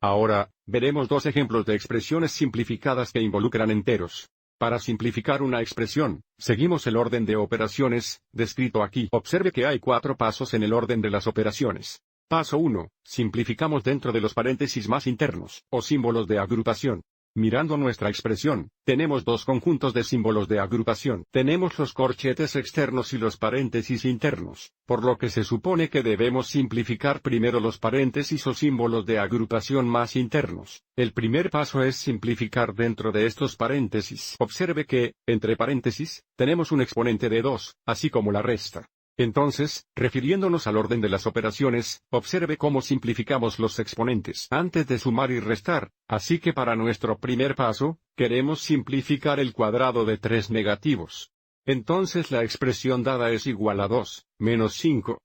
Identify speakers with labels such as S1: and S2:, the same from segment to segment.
S1: Ahora, veremos dos ejemplos de expresiones simplificadas que involucran enteros. Para simplificar una expresión, seguimos el orden de operaciones, descrito aquí. Observe que hay 4 pasos en el orden de las operaciones. Paso 1. Simplificamos dentro de los paréntesis más internos, o símbolos de agrupación. Mirando nuestra expresión, tenemos dos conjuntos de símbolos de agrupación. Tenemos los corchetes externos y los paréntesis internos, por lo que se supone que debemos simplificar primero los paréntesis o símbolos de agrupación más internos. El primer paso es simplificar dentro de estos paréntesis. Observe que, entre paréntesis, tenemos un exponente de 2, así como la resta. Entonces, refiriéndonos al orden de las operaciones, observe cómo simplificamos los exponentes antes de sumar y restar. Así que para nuestro primer paso, queremos simplificar el cuadrado de 3 negativos. Entonces la expresión dada es igual a 2, menos 5.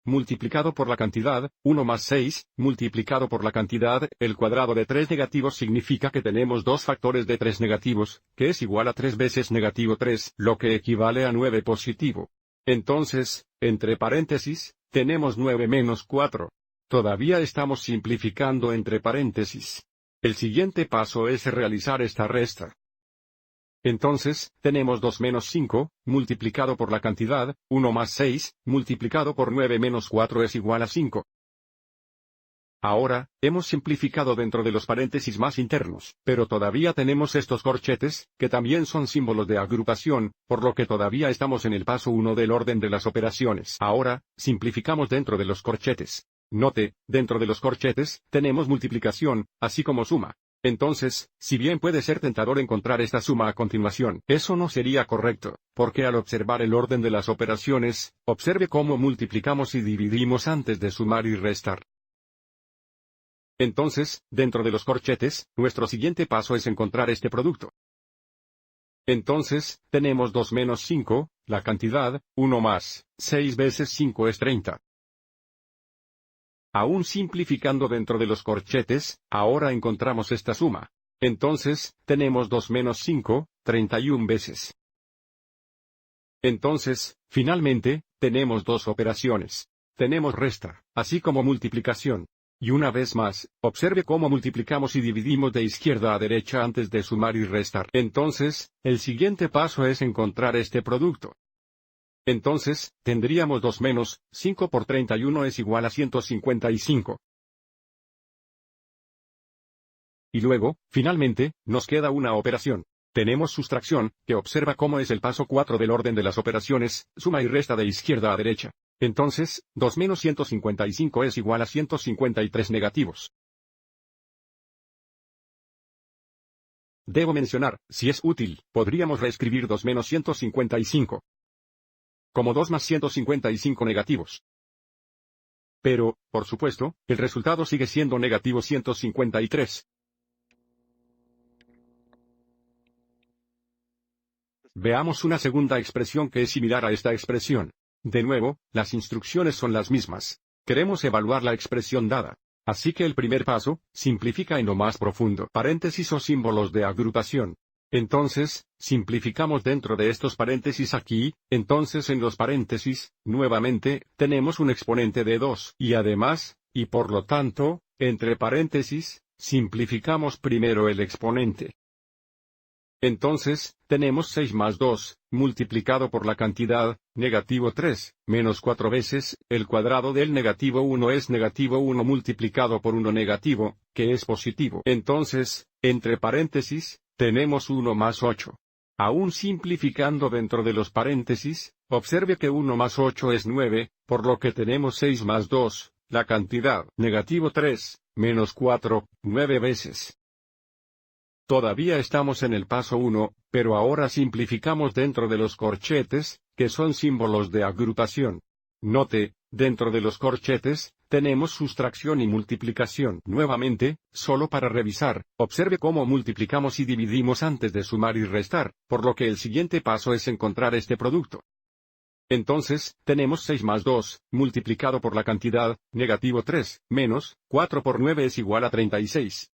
S1: Multiplicado por la cantidad, 1 más 6, multiplicado por la cantidad, el cuadrado de 3 negativos significa que tenemos dos factores de 3 negativos, que es igual a 3 veces negativo 3, lo que equivale a 9 positivo. Entonces, entre paréntesis, tenemos 9 menos 4. Todavía estamos simplificando entre paréntesis. El siguiente paso es realizar esta resta. Entonces, tenemos 2 menos 5, multiplicado por la cantidad, 1 más 6, multiplicado por 9 menos 4 es igual a 5. Ahora, hemos simplificado dentro de los paréntesis más internos, pero todavía tenemos estos corchetes, que también son símbolos de agrupación, por lo que todavía estamos en el paso 1 del orden de las operaciones. Ahora, simplificamos dentro de los corchetes. Note, dentro de los corchetes, tenemos multiplicación, así como suma. Entonces, si bien puede ser tentador encontrar esta suma a continuación, eso no sería correcto, porque al observar el orden de las operaciones, observe cómo multiplicamos y dividimos antes de sumar y restar. Entonces, dentro de los corchetes, nuestro siguiente paso es encontrar este producto. Entonces, tenemos 2 menos 5, la cantidad, 1 más 6 veces 5 es 30. Aún simplificando dentro de los corchetes, ahora encontramos esta suma. Entonces, tenemos 2 menos 5, 31 veces. Entonces, finalmente, tenemos dos operaciones. Tenemos resta, así como multiplicación. Y una vez más, observe cómo multiplicamos y dividimos de izquierda a derecha antes de sumar y restar. Entonces, el siguiente paso es encontrar este producto. Entonces, tendríamos 2 menos 5 por 31 es igual a 155. Y luego, finalmente, nos queda una operación. Tenemos sustracción, que observa cómo es el paso 4 del orden de las operaciones, suma y resta de izquierda a derecha. Entonces, 2 menos 155 es igual a 153 negativos. Debo mencionar, si es útil, podríamos reescribir 2 menos 155 como 2 más 155 negativos. Pero, por supuesto, el resultado sigue siendo negativo 153. Veamos una segunda expresión que es similar a esta expresión. De nuevo, las instrucciones son las mismas. Queremos evaluar la expresión dada. Así que el primer paso, simplifica en lo más profundo. Paréntesis o símbolos de agrupación. Entonces, simplificamos dentro de estos paréntesis aquí, entonces en los paréntesis, nuevamente, tenemos un exponente de 2. Y además, y por lo tanto, entre paréntesis, simplificamos primero el exponente. Entonces, tenemos 6 más 2, multiplicado por la cantidad, negativo 3, menos 4 veces, el cuadrado del negativo 1 es negativo 1 multiplicado por 1 negativo, que es positivo. Entonces, entre paréntesis, tenemos 1 más 8. Aún simplificando dentro de los paréntesis, observe que 1 más 8 es 9, por lo que tenemos 6 más 2, la cantidad, negativo 3, menos 4, 9 veces. Todavía estamos en el paso 1, pero ahora simplificamos dentro de los corchetes, que son símbolos de agrupación. Note, dentro de los corchetes, tenemos sustracción y multiplicación. Nuevamente, solo para revisar, observe cómo multiplicamos y dividimos antes de sumar y restar, por lo que el siguiente paso es encontrar este producto. Entonces, tenemos 6 más 2, multiplicado por la cantidad, negativo 3, menos, 4 por 9 es igual a 36.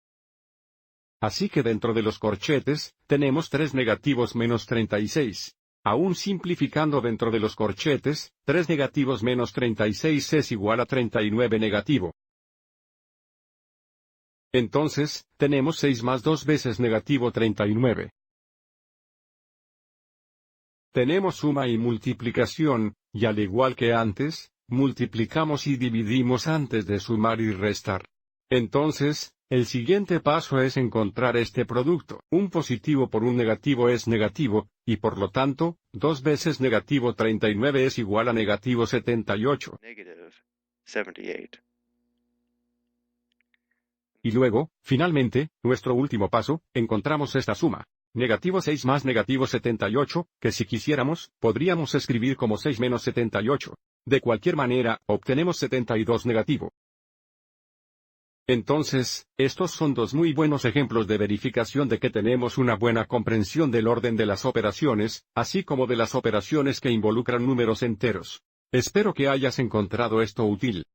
S1: Así que dentro de los corchetes, tenemos 3 negativos menos 36. Aún simplificando dentro de los corchetes, 3 negativos menos 36 es igual a 39 negativo. Entonces, tenemos 6 más 2 veces negativo 39. Tenemos suma y multiplicación, y al igual que antes, multiplicamos y dividimos antes de sumar y restar. Entonces, el siguiente paso es encontrar este producto. Un positivo por un negativo es negativo, y por lo tanto, 2 veces negativo 39 es igual a negativo 78.
S2: Negative 78.
S1: Y luego, finalmente, nuestro último paso, encontramos esta suma. Negativo 6 más negativo 78, que si quisiéramos, podríamos escribir como 6 menos 78. De cualquier manera, obtenemos 72 negativo. Entonces, estos son dos muy buenos ejemplos de verificación de que tenemos una buena comprensión del orden de las operaciones, así como de las operaciones que involucran números enteros. Espero que hayas encontrado esto útil.